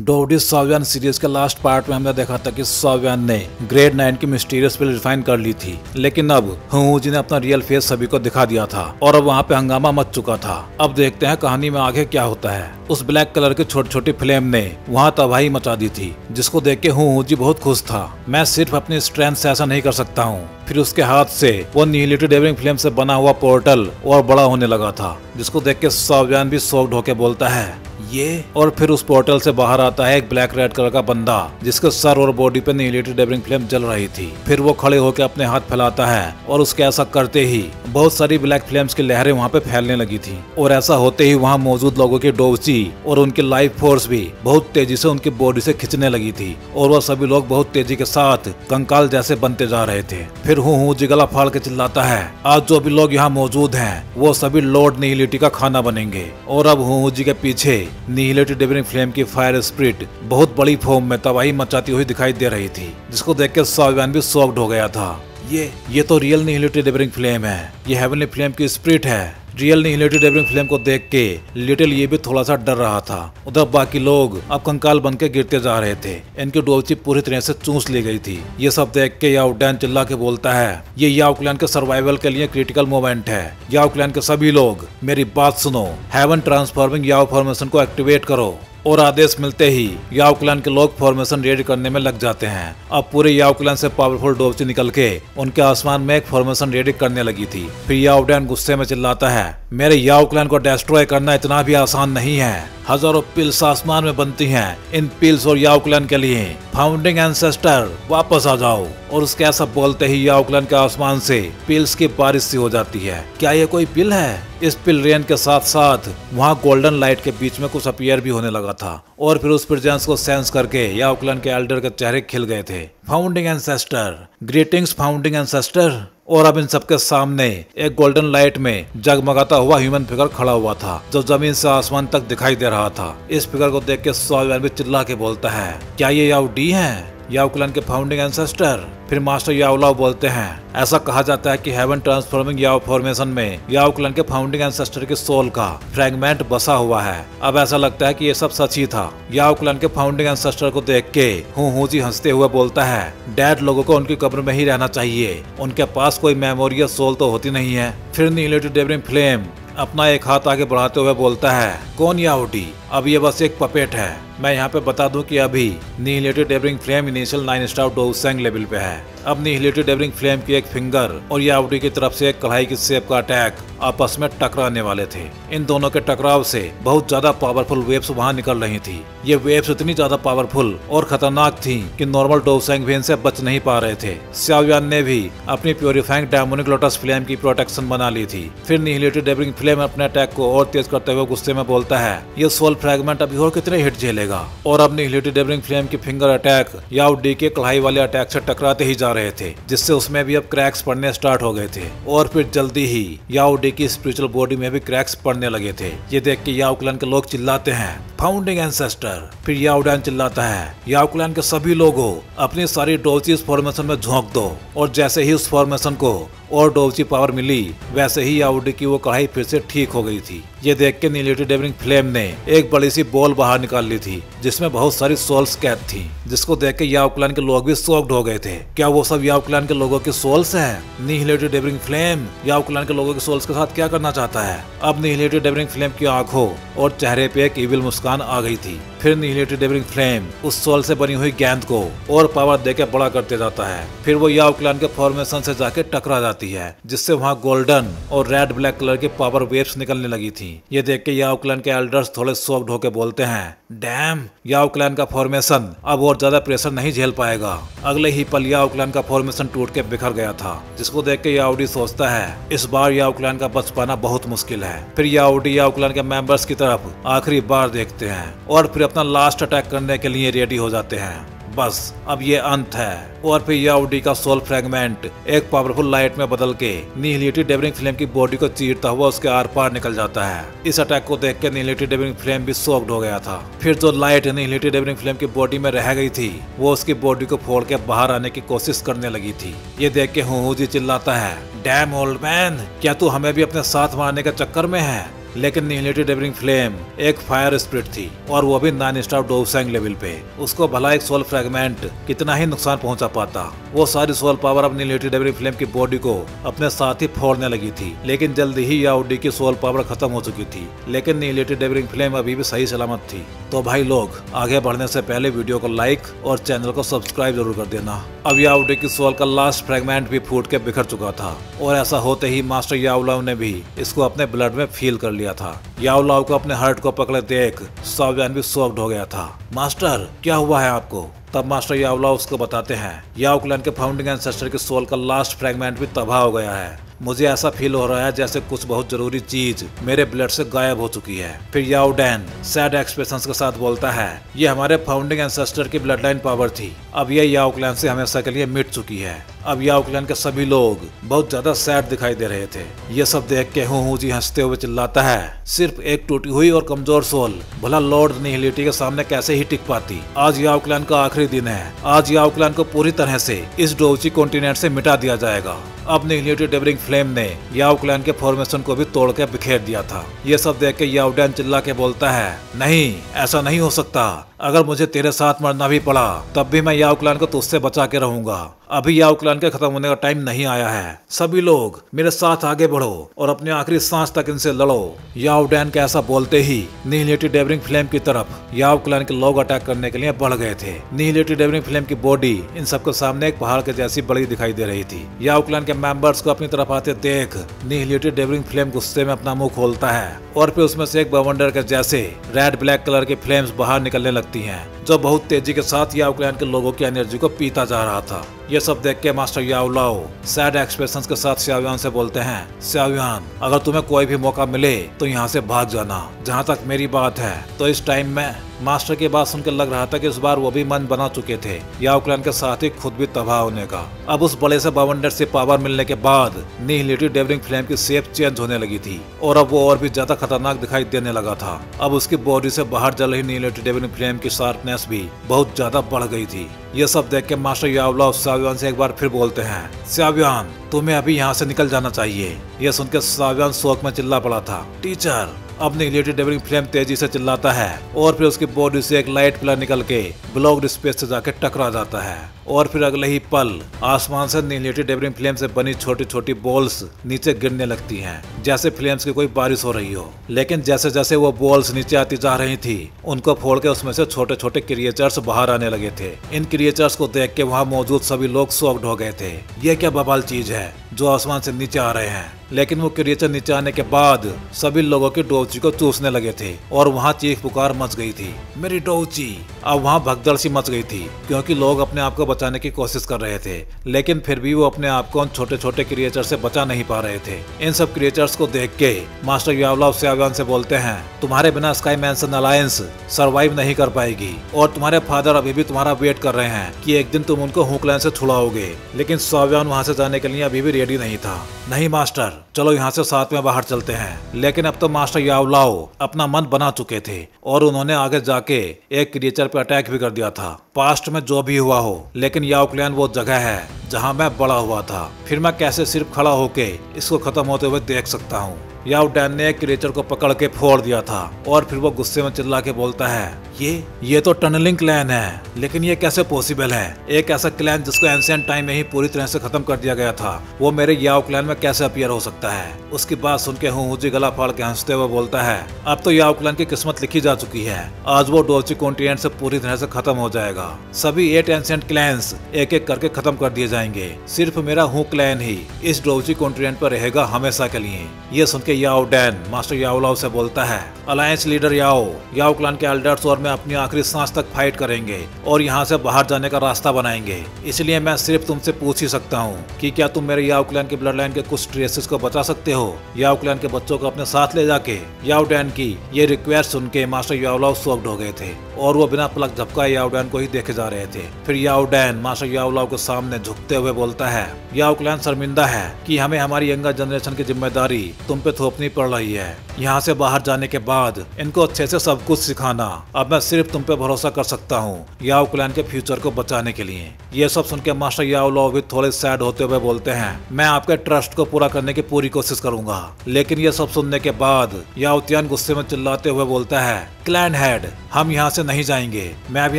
डोवडी सॉवियन series के last part में हमने देखा था कि सॉवियन ने ग्रेड 9 की मिस्टीरियस पिल रिफाइन कर ली थी, लेकिन अब हुजी ने अपना रियल फेस सभी को दिखा दिया था और अब वहाँ पे हंगामा मच चुका था। अब देखते हैं कहानी में आगे क्या होता है। उस ब्लैक कलर की छोटी छोटी फ्लेम ने वहाँ तबाही मचा दी थी, जिसको देख के हुजी बहुत खुश था। मैं सिर्फ अपनी स्ट्रेंथ से ऐसा नहीं कर सकता हूँ। फिर उसके हाथ से वो निहिलिटी डेविंग फ्लेम से बना हुआ पोर्टल और बड़ा होने लगा था, जिसको देख के सॉवियन भी शॉक्ड होकर बोलता है ये। और फिर उस पोर्टल से बाहर आता है एक ब्लैक रेड कलर का बंदा, जिसके सर और बॉडी पे निहिलिटी डेविंग फ्लेम जल रही थी। फिर वो खड़े होकर अपने हाथ फैलाता है और उसके ऐसा करते ही बहुत सारी ब्लैक फ्लेम्स की लहरें वहाँ पे फैलने लगी थी। और ऐसा होते ही वहाँ मौजूद लोगों की डोवची और उनकी लाइफ फोर्स भी बहुत तेजी से उनकी बॉडी से खिंचने लगी थी और वो सभी लोग बहुत तेजी के साथ कंकाल जैसे बनते जा रहे थे। फिर हुजी गला फाड़ के चिल्लाता है, आज जो भी लोग यहाँ मौजूद हैं वो सभी लॉर्ड निहिलिटी का खाना बनेंगे। और अब हुजी के पीछे निहिलिटी डेविंग फ्लेम की फायर स्पिरिट बहुत बड़ी फॉर्म में तबाही मचाती हुई दिखाई दे रही थी, जिसको देख के सॉवियन भी शॉक्ड हो गया था। ये तो रियल निहिलिटी डेविंग फ्लेम है, ये हेवनली फ्लेम की स्पिरिट है। रियल निहिलिटी डेविंग फ्लेम को देख के लिटिल ये भी थोड़ा सा डर रहा था। उधर बाकी लोग अब कंकाल बन के गिरते जा रहे थे। इनकी डोवची पूरी तरह से चूस ली गई थी। ये सब देख के याओ डैन चिल्ला के बोलता है, ये याओ क्लैन के सर्वाइवल के लिए क्रिटिकल मोमेंट है। याओ क्लैन के सभी लोग मेरी बात सुनो, हेवन ट्रांसफॉर्मिंग याओ फॉर्मेशन को एक्टिवेट करो। और आदेश मिलते ही याओ क्लैन के लोग फॉर्मेशन रेडी करने में लग जाते हैं। अब पूरे याओ क्लैन से पावरफुल डोवची निकल के उनके आसमान में एक फॉर्मेशन रेडी करने लगी थी। फिर याओ डैन गुस्से में चिल्लाता है, मेरे याओ क्लैन को डिस्ट्रॉय करना इतना भी आसान नहीं है। हजारों पिल्स आसमान में बनती हैं। इन पिल्स और याओ क्लैन के लिए फाउंडिंग एंसेस्टर वापस आ जाओ। और उसके ऐसा बोलते ही याओ क्लैन के आसमान से पिल्स की बारिश सी हो जाती है। क्या ये कोई पिल है? इस पिल रेन के साथ साथ वहाँ गोल्डन लाइट के बीच में कुछ अपीयर भी होने लगा था। और फिर उस प्रेजेंस को सेंस करके याओ क्लैन के एल्डर के चेहरे खिल गए थे। Founding ancestor, greetings founding ancestor. और अब इन सबके सामने एक गोल्डन लाइट में जगमगाता हुआ ह्यूमन फिगर खड़ा हुआ था, जो जमीन से आसमान तक दिखाई दे रहा था। इस फिगर को देख के सॉवियन भी चिल्ला के बोलता है, क्या ये याओ डी है, याओ क्लैन के फाउंडिंग एंसेस्टर? फिर मास्टर याओलाओ बोलते हैं, ऐसा कहा जाता है कि हेवन ट्रांसफॉर्मिंग याओ फॉर्मेशन में याओ क्लैन के फाउंडिंग एंसेस्टर के सोल का फ्रैगमेंट बसा हुआ है। अब ऐसा लगता है कि ये सब सच ही था। याओ क्लैन के फाउंडिंग एंसेस्टर को देख के हुजी हंसते हुए बोलता है, डैड लोगों को उनकी कब्र में ही रहना चाहिए, उनके पास कोई मेमोरियल सोल तो होती नहीं है। फिर निहिलिटी डेविंग फ्लेम अपना एक हाथ आगे बढ़ाते हुए बोलता है, कौन याओ डी? अब ये बस एक पपेट है। मैं यहाँ पे बता दूं कि अभी निहिलिटी डेविंग फ्लेम इनिशियल 9 स्टार डोवसेंग लेवल पे है। अब निहिलिटी डेविंग फ्लेम की एक फिंगर और याओ डी की तरफ से एक कढ़ाई की शेप का अटैक आपस में टकराने वाले थे। इन दोनों के टकराव से बहुत ज्यादा पावरफुल वेव्स वहाँ निकल रही थी। ये वेव्स इतनी ज्यादा पावरफुल और खतरनाक थी कि नॉर्मल डोवसेंग भी इनसे बच नहीं पा रहे थे। सॉवियन ने भी अपनी प्योरीफाइंग डेमोनिक लोटस फ्लेम की प्रोटेक्शन बना ली थी। फिर निहिलिटी डेविंग फ्लेम अपने अटैक को और तेज करते हुए गुस्से में बोलता है, ये सोल फ्रैगमेंट अभी और कितने हिट झेलेगा? और अब निहिलिटी डेविंग फ्लेम की फिंगर अटैक याओ डी के कढ़ाई वाले अटैक से टकराते ही जा रहे थे, जिससे उसमें भी अब क्रैक्स पड़ने स्टार्ट हो गए थे। और फिर जल्दी ही याओ डी की स्पिरिचुअल बॉडी में भी क्रैक्स पड़ने लगे थे। ये देख के याओ क्लैन के लोग चिल्लाते हैं, फाउंडिंग एंसेस्टर। फिर याओ डैन चिल्लाता है, याओ क्लैन के सभी लोगों अपनी सारी डोवची इस फॉर्मेशन में झोंक दो। और जैसे ही उस फॉर्मेशन को और डोवची पावर मिली, वैसे ही याओ डी की वो कढ़ाई फिर से ठीक हो गई थी। ये देख के निहिलिटी डेविंग फ्लेम ने एक बड़ी सी बॉल बाहर निकाल ली थी, जिसमें बहुत सारी सोल्स कैद थी, जिसको देख के याओ क्लैन के लोग भी शॉक्ड हो गए थे। क्या वो सब याओ क्लैन के लोगों के सोल्स हैं? निहिलिटी डेविंग फ्लेम याओ क्लैन के लोगों के सोल्स के साथ क्या करना चाहता है? अब निहिलिटी डेविंग फ्लेम की आंखों और चेहरे पे एक इविल मुस्कान आ गई थी। फिर निहिलिटी डेविंग फ्लेम उस सोल से बनी हुई गेंद को और पावर देके बड़ा करते जाता है। फिर वो याओ क्लैन के फॉर्मेशन से जाके टकरा जाती है, जिससे वहाँ गोल्डन और रेड ब्लैक कलर की पावर वेव्स निकलने लगी थी। ये देख के याओ क्लैन के एल्डर्स थोड़े शॉक्ड होके बोलते हैं, डैम, याओ क्लैन का फॉर्मेशन अब और ज्यादा प्रेशर नहीं झेल पाएगा। अगले ही पल याओ क्लैन का फॉर्मेशन टूट के बिखर गया था, जिसको देख के याओ डी सोचता है, इस बार याओ क्लैन का बच पाना बहुत मुश्किल है। फिर याओ डी याओ क्लैन के मेंबर्स की तरफ आखिरी बार देखते हैं और फिर अपना लास्ट अटैक करने के लिए रेडी हो जाते हैं। बस अब ये अंत है। और फिर याओ डी का सोल फ्रैगमेंट एक पावरफुल लाइट में बदल के निहिलिटी डेविंग फ्लेम की बॉडी को चीरता हुआ उसके आर पार निकल जाता है। इस अटैक को देख के निहिलिटी डेविंग फ्लेम भी शॉक्ड हो गया था। फिर जो लाइट निहिलिटी डेविंग फ्लेम की बॉडी में रह गई थी, वो उसकी बॉडी को फोड़ के बाहर आने की कोशिश करने लगी थी। ये देख के हुजी चिल्लाता है, डैम ओल्ड मैन, क्या तू हमें भी अपने साथ मारने के चक्कर में है? लेकिन निहिलिटी डेविलिंग फ्लेम एक फायर स्पिरिट थी और वो भी 9 स्टार डोवसेंग लेवल पे। उसको भला एक सोल फ्रेगमेंट कितना ही नुकसान पहुंचा पाता। वो सारी सोल पावर अब निहिलिटी डेविलिंग फ्लेम की बॉडी को अपने साथ ही फोड़ने लगी थी। लेकिन जल्दी ही याओडी की सोल पावर खत्म हो चुकी थी, लेकिन निहिलिटी डेविलिंग फ्लेम अभी भी सही सलामत थी। तो भाई लोग, आगे बढ़ने से पहले वीडियो को लाइक और चैनल को सब्सक्राइब जरूर कर देना। अब याओडी की सोल का लास्ट फ्रेगमेंट भी फूट के बिखर चुका था और ऐसा होते ही मास्टर याओलाओ ने भी इसको अपने ब्लड में फील कर लिया था। याओलाओ को अपने हार्ट को पकड़े देख साव्यान भी शॉक्ड हो गया था। मास्टर, क्या हुआ है आपको? तब मास्टर याओलाओ उसको बताते हैं, याओ क्लैन के फाउंडिंग एंसेस्टर की सोल का लास्ट फ्रेगमेंट भी तबाह हो गया है। मुझे ऐसा फील हो रहा है जैसे कुछ बहुत जरूरी चीज मेरे ब्लड से गायब हो चुकी है। फिर याओ डैन सैड एक्सप्रेशंस के साथ बोलता है, ये हमारे फाउंडिंग एंसेस्टर की ब्लड लाइन पावर थी, अब ये याओ क्लैन से हमेशा के लिए मिट चुकी है। अब याओ क्लैन के सभी लोग बहुत ज्यादा सैड दिखाई दे रहे थे। ये सब देख के हूँ जी हंसते हुए चिल्लाता है, सिर्फ एक टूटी हुई और कमजोर सोल भला लॉर्ड निहिलिटी के सामने कैसे ही टिक पाती। आज याओ क्लैन का आखिरी दिन है। आज याओ क्लैन को पूरी तरह से इस डोउची कॉन्टिनेंट से मिटा दिया जाएगा। अब निहिलिटी डेविलिंग फ्लेम ने याओ क्लैन के फॉर्मेशन को भी तोड़ के बिखेर दिया था। ये सब देख के याओ डैन चिल्ला के बोलता है, नहीं, ऐसा नहीं हो सकता। अगर मुझे तेरे साथ मरना भी पड़ा तब भी मैं याओ क्लैन को तुझसे बचा के रहूंगा। अभी याओ क्लैन के खत्म होने का टाइम नहीं आया है। सभी लोग मेरे साथ आगे बढ़ो और अपनी आखिरी सांस तक इनसे लड़ो। याओ डैन के ऐसा बोलते ही निहिलिटी डेविलिंग फ्लेम की तरफ याओ क्लैन के लोग अटैक करने के लिए बढ़ गए थे। निहिलिटी डेविलिंग फ्लेम की बॉडी इन सबके सामने एक पहाड़ के जैसी बड़ी दिखाई दे रही थी। याओ क्लैन के मेंबर्स को अपनी तरफ आते देख निहिलिटी डेविलिंग फ्लेम गुस्से में अपना मुंह खोलता है और फिर उसमें से एक बवंडर के जैसे रेड ब्लैक कलर के फ्लेम्स बाहर निकलने लगती हैं, जो बहुत तेजी के साथ याओ क्लैन के लोगों की एनर्जी को पीता जा रहा था। ये सब देख के मास्टर याओलाओ सैड एक्सप्रेशंस के साथ शाओयान से बोलते हैं, शाओयान, अगर तुम्हें कोई भी मौका मिले तो यहाँ से भाग जाना। जहाँ तक मेरी बात है तो इस टाइम में मास्टर की बात सुनकर लग रहा था कि इस बार वो भी मन बना चुके थे याओ क्लैन के साथ ही खुद भी तबाह होने का। अब उस बड़े से बवंडर से पावर मिलने के बाद निहिलिटी डेविलिंग फ्लेम की शेप चेंज होने लगी थी और अब वो और भी ज्यादा खतरनाक दिखाई देने लगा था। अब उसकी बॉडी से बाहर जल रही निहिलिटी डेविलिंग फ्लेम की शार्पनेस भी बहुत ज्यादा बढ़ गई थी। ये सब देख के मास्टर याओलाओ शाओयान से एक बार फिर बोलते हैं, शाओयान, तुम्हें अभी यहाँ से निकल जाना चाहिए। ये सुनकर शाओयान शौक में चिल्ला पड़ा था, टीचर। अब निहिलिटी डेविलिंग फ्लेम तेजी से चिल्लाता है और फिर उसकी बॉडी से एक लाइट पिलर निकल के ब्लॉक्ड स्पेस से जाके टकरा जाता है और फिर अगले ही पल आसमान से निहिलिटी डेविलिंग फ्लेम से बनी छोटी छोटी बॉल्स नीचे गिरने लगती हैं, जैसे फ्लेम्स की कोई बारिश हो रही हो। लेकिन जैसे जैसे वो बॉल्स नीचे आती जा रही थी, उनको फोड़ के उसमें से छोटे छोटे क्रिएचर्स बाहर आने लगे थे। इन क्रिएचर्स को देख के वहाँ मौजूद सभी लोग शॉक्ड हो गए थे। ये क्या बवाल चीज है जो आसमान से नीचे आ रहे हैं। लेकिन वो क्रिएचर नीचे आने के बाद सभी लोगों की डोउची को चूसने लगे थे और वहाँ चीख पुकार मच गई थी, मेरी डोउची। अब वहाँ भगदड़ सी मच गई थी क्योंकि लोग अपने आप को बचाने की कोशिश कर रहे थे, लेकिन फिर भी वो अपने आप को उन छोटे छोटे क्रिएचर से बचा नहीं पा रहे थे। इन सब क्रिएचर्स को देख के मास्टर याओलाओ शाओयान से बोलते हैं, तुम्हारे बिना स्काई मैंसन अलायंस सरवाइव नहीं कर पाएगी और तुम्हारे फादर अभी भी तुम्हारा वेट कर रहे हैं कि एक दिन तुम उनको हुक लाइन से छुड़ाओगे। लेकिन शाओयान वहाँ से जाने के लिए अभी भी रेडी नहीं था। नहीं मास्टर, चलो यहाँ से साथ में बाहर चलते हैं। लेकिन अब तो मास्टर याओलाओ अपना मन बना चुके थे और उन्होंने आगे जाके एक क्रिएचर पे अटैक भी कर दिया था। पास्ट में जो भी हुआ हो, लेकिन याओ क्लैन वो जगह है जहाँ मैं बड़ा हुआ था। फिर मैं कैसे सिर्फ खड़ा होके इसको खत्म होते हुए देख सकता हूँ। याओ डैन ने एक क्रिएचर को पकड़ के फोड़ दिया था और फिर वो गुस्से में चिल्ला के बोलता है, ये तो टनलिंग क्लैन है, लेकिन ये कैसे पॉसिबल है? एक ऐसा क्लैन जिसको एंशिएंट टाइम में ही पूरी तरह से खत्म कर दिया गया था, वो मेरे याओ क्लैन में कैसे अपीयर हो सकता है? उसकी बात सुन के हुजी गला फाड़ के हंसते हुए बोलता है, अब तो याओ क्लैन की किस्मत लिखी जा चुकी है। आज वो डोउची कॉन्टिनेंट से पूरी तरह से खत्म हो जाएगा। सभी 8 एंशिएंट क्लैंस एक एक करके खत्म कर दिए जाएंगे। सिर्फ मेरा हूँ क्लैन ही इस डोउची कॉन्टिनेंट पर रहेगा हमेशा के लिए। ये सुन के याओ डैन मास्टर याओलाओ से बोलता है, अलायंस लीडर याओ क्लैन के एल्डर्स और मैं अपनी आखिरी सांस तक फाइट करेंगे और यहाँ से बाहर जाने का रास्ता बनाएंगे। इसलिए मैं सिर्फ तुमसे पूछ ही सकता हूँ कि क्या तुम मेरे याओ क्लैन की ब्लड लाइन के कुछ ट्रेसेस को बचा सकते हो, याओ क्लैन के बच्चों को अपने साथ ले जाके। याओ डैन की ये रिक्वेस्ट सुन के मास्टर याओलाओ शॉक्ड हो गए थे और वो बिना पलक झपकाए याओ डैन को ही देखे जा रहे थे। फिर याओ डैन मास्टर याओ लाओ के सामने झुकते हुए बोलता है, याओ क्लैन शर्मिंदा है कि हमें हमारी यंगर जनरेशन की जिम्मेदारी तुम पे थोपनी पड़ रही है। यहाँ से बाहर जाने के बाद इनको अच्छे से सब कुछ सिखाना। अब मैं सिर्फ तुम पे भरोसा कर सकता हूँ याओ क्लैन के फ्यूचर को बचाने के लिए। ये सब सुन के मास्टर याओ लाओ भी थोड़े सैड होते हुए बोलते हैं, मैं आपके ट्रस्ट को पूरा करने की पूरी कोशिश करूंगा। लेकिन ये सब सुनने के बाद याओ तियान गुस्से में चिल्लाते हुए बोलता है, क्लैन हेड हम यहाँ से नहीं जाएंगे, मैं भी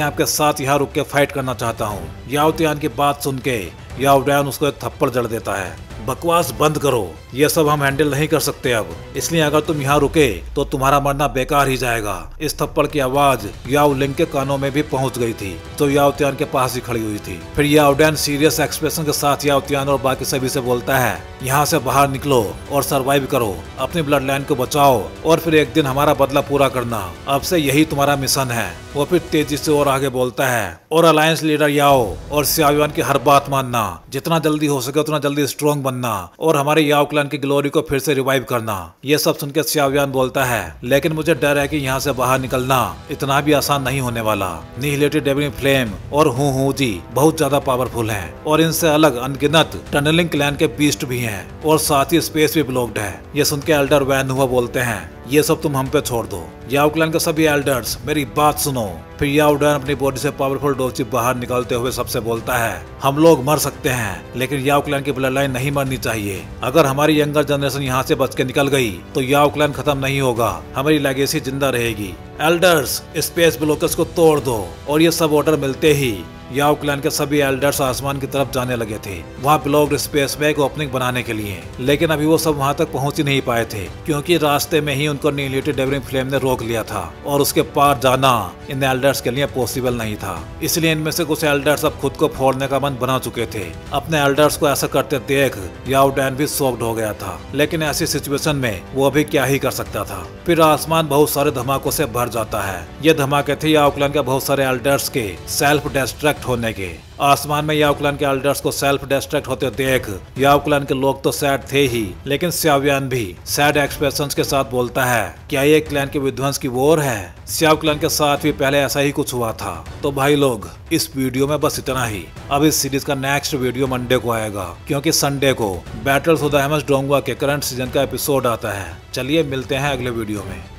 आपके साथ यहाँ रुक के फाइट करना चाहता हूँ। याओ तियान की बात सुन के याओ डैन उसको एक थप्पड़ जड़ देता है। बकवास बंद करो, ये सब हम हैंडल नहीं कर सकते अब, इसलिए अगर तुम यहाँ रुके तो तुम्हारा मरना बेकार ही जाएगा। इस थप्पड़ की आवाज याओ लिंग के कानों में भी पहुंच गई थी, तो याओ तियान के पास ही खड़ी हुई थी। फिर याओ डैन सीरियस एक्सप्रेशन के साथ याओ तियान और बाकी सभी से बोलता है, यहाँ से बाहर निकलो और सरवाइव करो, अपनी ब्लड लाइन को बचाओ और फिर एक दिन हमारा बदला पूरा करना। अब से यही तुम्हारा मिशन है। वो फिर तेजी से और आगे बोलता है, और अलायंस लीडर याओ और सियाओयान की हर बात मानना, जितना जल्दी हो सके उतना जल्दी स्ट्रॉन्ग बनना और हमारे याओ क्लैन की ग्लोरी को फिर से रिवाइव करना। ये सब सुनकर सियाओयान बोलता है, लेकिन मुझे डर है कि यहाँ से बाहर निकलना इतना भी आसान नहीं होने वाला। निहिलेटेड डेविलिंग फ्लेम और हूँ जी बहुत ज्यादा पावरफुल हैं और इनसे अलग अनगिनत टनलिंग क्लैन के बीस्ट भी हैं और साथ ही स्पेस भी ब्लॉक्ड है। ये सुन के एल्डर वैन हुआ बोलते हैं, ये सब तुम हम पे छोड़ दो। याओ क्लैन के सभी एल्डर्स मेरी बात सुनो। फिर याओ डैन अपनी बॉडी से पावरफुल डोरची बाहर निकालते हुए सबसे बोलता है, हम लोग मर सकते हैं लेकिन याओ क्लैन की ब्लड लाइन नहीं मरनी चाहिए। अगर हमारी यंगर जनरेशन यहाँ से बच के निकल गई तो याओ क्लैन खत्म नहीं होगा, हमारी लेगेसी जिंदा रहेगी। एल्डर्स स्पेस ब्लॉकर्स को तोड़ दो। और ये सब ऑर्डर मिलते ही याओ क्लैन के सभी एल्डर्स आसमान की तरफ जाने लगे थे, वहाँ ब्लॉक्ड स्पेस में एक ओपनिंग बनाने के लिए। लेकिन अभी वो सब वहाँ तक पहुँच ही नहीं पाए थे क्योंकि रास्ते में ही उनको निहिलेटेड डेविलिंग फ्लेम ने रोक लिया था और उसके पार जाना इन एल्डर्स के लिए पॉसिबल नहीं था। इसलिए इनमें से कुछ एल्डर्स अब खुद को फोड़ने का मन बना चुके थे। अपने एल्डर्स को ऐसा करते देख याओ डैन भी शॉक्ड हो गया था, लेकिन ऐसी सिचुएशन में वो अभी क्या ही कर सकता था। फिर आसमान बहुत सारे धमाकों से भर जाता है। ये धमाके थे याओ क्लैन के बहुत सारे एल्डर्स के सेल्फ डिस्ट्रैक्ट होने के। आसमान में याओ क्लैन के एल्डर्स को सेल्फ डिस्ट्रैक्ट होते देख याओ क्लैन के लोग तो सैड थे ही, लेकिन सियाओयान भी सैड एक्सप्रेशंस के साथ बोलता है, क्या ये क्लैन के विध्वंस की वॉर है? सियाओ क्लैन के साथ भी पहले ऐसा ही कुछ हुआ था। तो भाई लोग इस वीडियो में बस इतना ही। अब इस सीरीज का नेक्स्ट वीडियो मंडे को आएगा क्योंकि संडे को बैटल्स ऑफ द हेमस डोंगवा के करंट सीजन का एपिसोड आता है। चलिए मिलते हैं अगले वीडियो में।